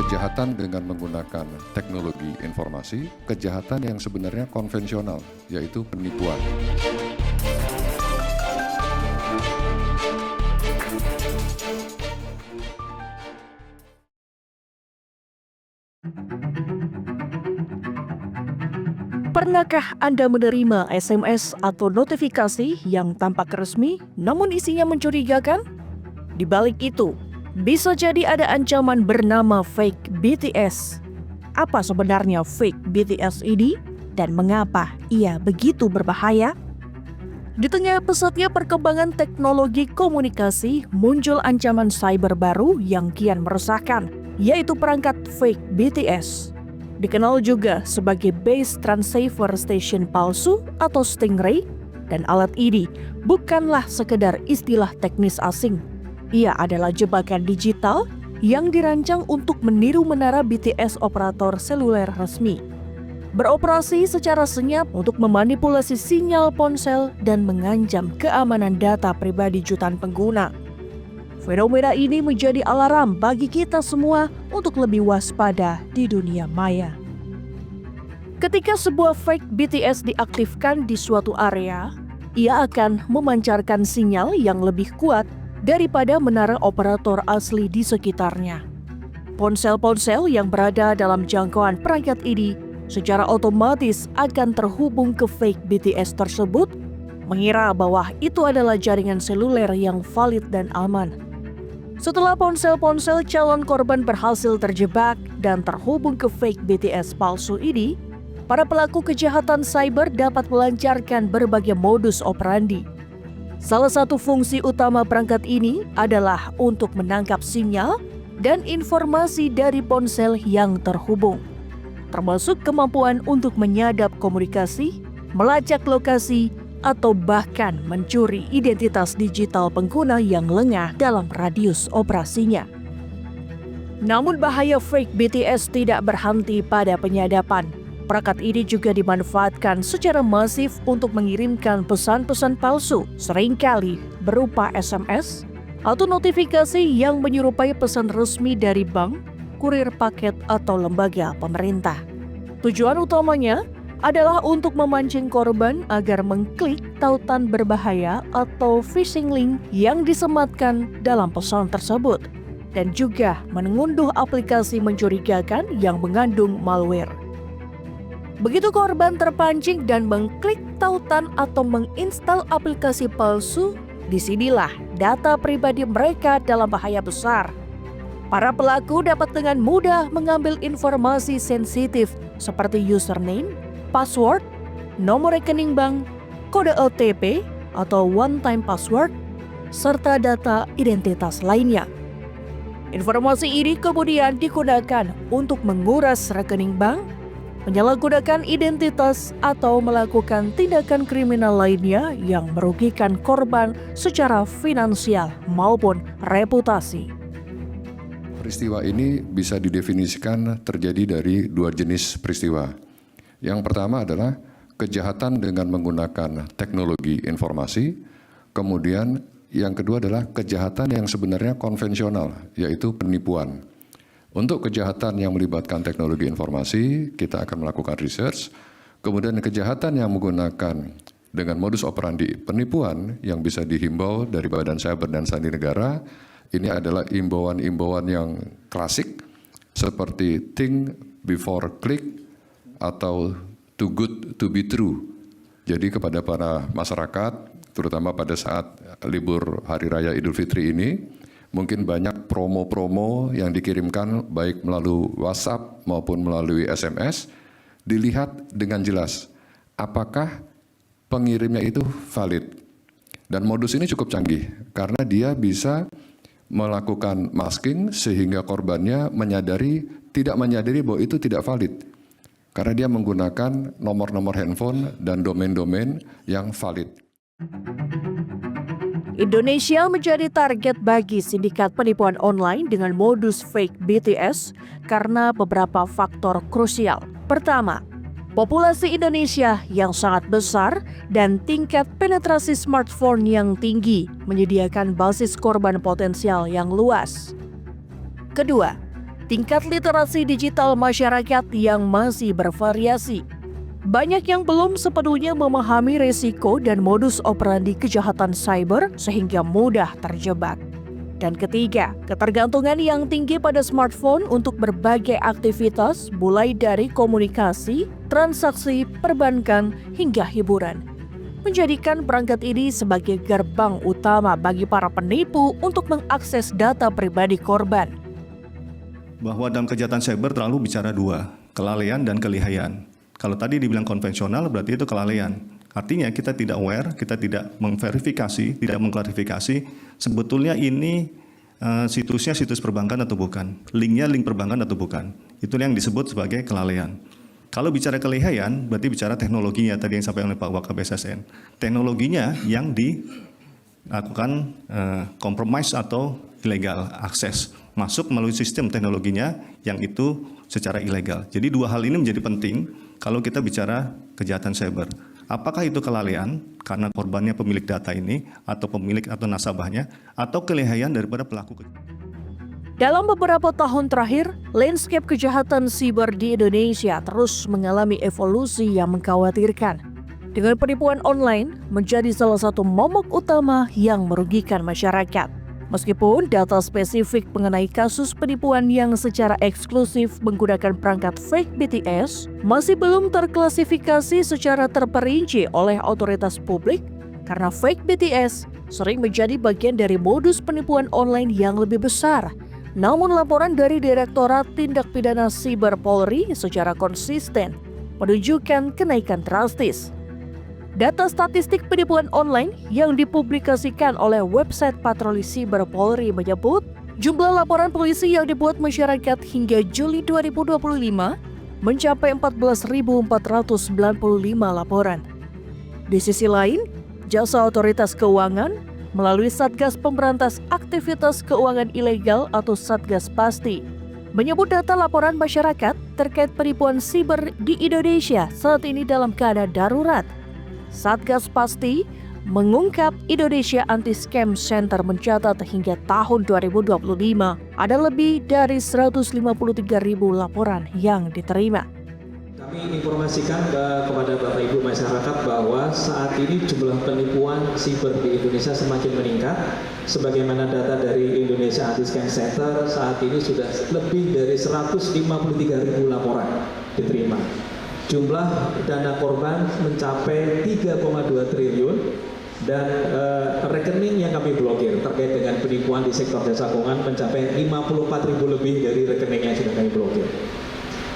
kejahatan dengan menggunakan teknologi informasi, kejahatan yang sebenarnya konvensional, yaitu penipuan. Pernahkah Anda menerima SMS atau notifikasi yang tampak resmi namun isinya mencurigakan? Di balik itu, bisa jadi ada ancaman bernama fake BTS. Apa sebenarnya fake BTS ini dan mengapa ia begitu berbahaya? Di tengah pesatnya perkembangan teknologi komunikasi, muncul ancaman cyber baru yang kian meresahkan, yaitu perangkat fake BTS. Dikenal juga sebagai Base Transceiver Station palsu atau Stingray, dan alat ini bukanlah sekedar istilah teknis asing. Ia adalah jebakan digital yang dirancang untuk meniru menara BTS operator seluler resmi. Beroperasi secara senyap untuk memanipulasi sinyal ponsel dan mengancam keamanan data pribadi jutaan pengguna. Fenomena ini menjadi alarm bagi kita semua untuk lebih waspada di dunia maya. Ketika sebuah fake BTS diaktifkan di suatu area, ia akan memancarkan sinyal yang lebih kuat daripada menara operator asli di sekitarnya. Ponsel-ponsel yang berada dalam jangkauan perangkat ini secara otomatis akan terhubung ke fake BTS tersebut, mengira bahwa itu adalah jaringan seluler yang valid dan aman. Setelah ponsel-ponsel calon korban berhasil terjebak dan terhubung ke fake BTS palsu ini, para pelaku kejahatan cyber dapat melancarkan berbagai modus operandi. Salah satu fungsi utama perangkat ini adalah untuk menangkap sinyal dan informasi dari ponsel yang terhubung, termasuk kemampuan untuk menyadap komunikasi, melacak lokasi, atau bahkan mencuri identitas digital pengguna yang lengah dalam radius operasinya. Namun bahaya fake BTS tidak berhenti pada penyadapan. Perangkat ini juga dimanfaatkan secara masif untuk mengirimkan pesan-pesan palsu, seringkali berupa SMS atau notifikasi yang menyerupai pesan resmi dari bank, kurir paket, atau lembaga pemerintah. Tujuan utamanya adalah untuk memancing korban agar mengklik tautan berbahaya atau phishing link yang disematkan dalam pesan tersebut, dan juga mengunduh aplikasi mencurigakan yang mengandung malware. Begitu korban terpancing dan mengklik tautan atau menginstal aplikasi palsu, disinilah data pribadi mereka dalam bahaya besar. Para pelaku dapat dengan mudah mengambil informasi sensitif seperti username, password, nomor rekening bank, kode OTP atau one-time password, serta data identitas lainnya. Informasi ini kemudian digunakan untuk menguras rekening bank, menyalahgunakan identitas, atau melakukan tindakan kriminal lainnya yang merugikan korban secara finansial maupun reputasi. Peristiwa ini bisa didefinisikan terjadi dari dua jenis peristiwa. Yang pertama adalah kejahatan dengan menggunakan teknologi informasi, kemudian yang kedua adalah kejahatan yang sebenarnya konvensional, yaitu penipuan. Untuk kejahatan yang melibatkan teknologi informasi, kita akan melakukan research, kemudian kejahatan yang menggunakan dengan modus operandi penipuan yang bisa dihimbau dari Badan Cyber dan Sandi Negara, ini adalah imbauan-imbauan yang klasik seperti think before click atau too good to be true. Jadi kepada para masyarakat, terutama pada saat libur Hari Raya Idul Fitri ini, mungkin banyak promo-promo yang dikirimkan baik melalui WhatsApp maupun melalui SMS, dilihat dengan jelas apakah pengirimnya itu valid. Dan modus ini cukup canggih karena dia bisa melakukan masking sehingga korbannya tidak menyadari bahwa itu tidak valid. Karena dia menggunakan nomor-nomor handphone dan domain-domain yang valid. Indonesia menjadi target bagi sindikat penipuan online dengan modus fake BTS karena beberapa faktor krusial. Pertama, populasi Indonesia yang sangat besar dan tingkat penetrasi smartphone yang tinggi menyediakan basis korban potensial yang luas. Kedua, tingkat literasi digital masyarakat yang masih bervariasi. Banyak yang belum sepenuhnya memahami risiko dan modus operandi kejahatan cyber sehingga mudah terjebak. Dan ketiga, ketergantungan yang tinggi pada smartphone untuk berbagai aktivitas mulai dari komunikasi, transaksi, perbankan, hingga hiburan. Menjadikan perangkat ini sebagai gerbang utama bagi para penipu untuk mengakses data pribadi korban. Bahwa dalam kejahatan cyber terlalu bicara dua, kelalaian dan kelihayan. Kalau tadi dibilang konvensional berarti itu kelalaian. Artinya kita tidak aware, kita tidak memverifikasi, tidak mengklarifikasi sebetulnya ini situsnya situs perbankan atau bukan, linknya link perbankan atau bukan. Itu yang disebut sebagai kelalaian. Kalau bicara kelihayan berarti bicara teknologinya tadi yang disampaikan oleh Pak Wakab SSN. Teknologinya yang dilakukan compromise atau illegal akses. Masuk melalui sistem teknologinya yang itu secara ilegal. Jadi dua hal ini menjadi penting kalau kita bicara kejahatan cyber. Apakah itu kelalaian karena korbannya pemilik data ini atau pemilik atau nasabahnya atau kelihayan daripada pelaku. Dalam beberapa tahun terakhir, landscape kejahatan siber di Indonesia terus mengalami evolusi yang mengkhawatirkan. Dengan penipuan online menjadi salah satu momok utama yang merugikan masyarakat. Meskipun data spesifik mengenai kasus penipuan yang secara eksklusif menggunakan perangkat fake BTS masih belum terklasifikasi secara terperinci oleh otoritas publik karena fake BTS sering menjadi bagian dari modus penipuan online yang lebih besar. Namun laporan dari Direktorat Tindak Pidana Siber Polri secara konsisten menunjukkan kenaikan drastis. Data statistik penipuan online yang dipublikasikan oleh website Patroli Siber Polri menyebut jumlah laporan polisi yang dibuat masyarakat hingga Juli 2025 mencapai 14.495 laporan. Di sisi lain, Jasa Otoritas Keuangan melalui Satgas Pemberantas Aktivitas Keuangan Ilegal atau Satgas Pasti menyebut data laporan masyarakat terkait penipuan siber di Indonesia saat ini dalam keadaan darurat. Satgas Pasti mengungkap Indonesia Anti-Scam Center mencatat hingga tahun 2025 ada lebih dari 153.000 laporan yang diterima. Kami informasikan kepada Bapak Ibu masyarakat bahwa saat ini jumlah penipuan siber di Indonesia semakin meningkat. Sebagaimana data dari Indonesia Anti-Scam Center saat ini sudah lebih dari 153.000 laporan diterima. Jumlah dana korban mencapai 3,2 triliun dan rekening yang kami blokir terkait dengan penipuan di sektor jasa keuangan mencapai 54.000 lebih dari rekening yang sudah kami blokir.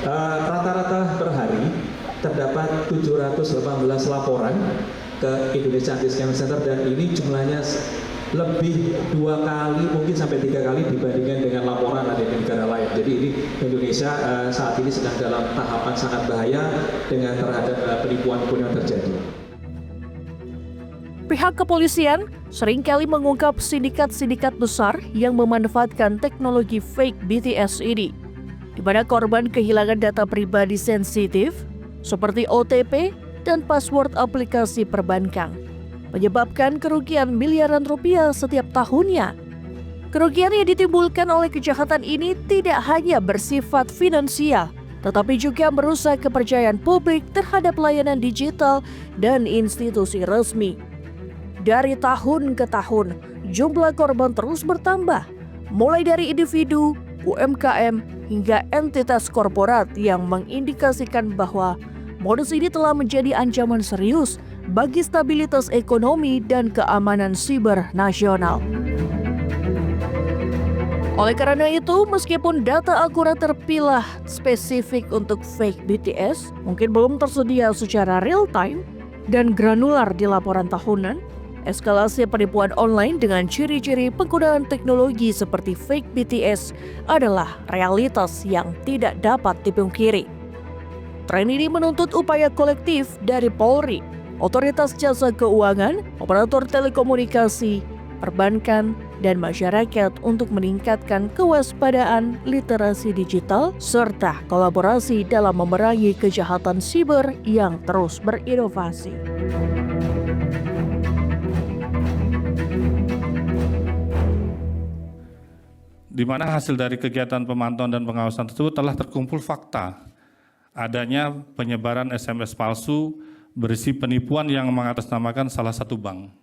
Rata-rata per hari terdapat 718 laporan ke Indonesia Anti-Scam Center dan ini jumlahnya lebih 2 kali mungkin sampai 3 kali dibandingkan dengan laporan ada di negara lain. Jadi ini Indonesia saat ini sedang dalam tahapan sangat bahaya dengan terhadap penipuan-penipuan yang terjadi. Pihak kepolisian seringkali mengungkap sindikat-sindikat besar yang memanfaatkan teknologi fake BTS ini, di mana korban kehilangan data pribadi sensitif seperti OTP dan password aplikasi perbankan, menyebabkan kerugian miliaran rupiah setiap tahunnya. Kerugian yang ditimbulkan oleh kejahatan ini tidak hanya bersifat finansial, tetapi juga merusak kepercayaan publik terhadap layanan digital dan institusi resmi. Dari tahun ke tahun, jumlah korban terus bertambah, mulai dari individu, UMKM, hingga entitas korporat yang mengindikasikan bahwa modus ini telah menjadi ancaman serius bagi stabilitas ekonomi dan keamanan siber nasional. Oleh karena itu, meskipun data akurat terpilah spesifik untuk fake BTS mungkin belum tersedia secara real time dan granular di laporan tahunan, eskalasi penipuan online dengan ciri-ciri penggunaan teknologi seperti fake BTS adalah realitas yang tidak dapat dipungkiri. Tren ini menuntut upaya kolektif dari Polri, Otoritas Jasa Keuangan, operator telekomunikasi, perbankan, dan masyarakat untuk meningkatkan kewaspadaan literasi digital serta kolaborasi dalam memerangi kejahatan siber yang terus berinovasi. di mana hasil dari kegiatan pemantauan dan pengawasan tersebut telah terkumpul fakta adanya penyebaran SMS palsu berisi penipuan yang mengatasnamakan salah satu bank.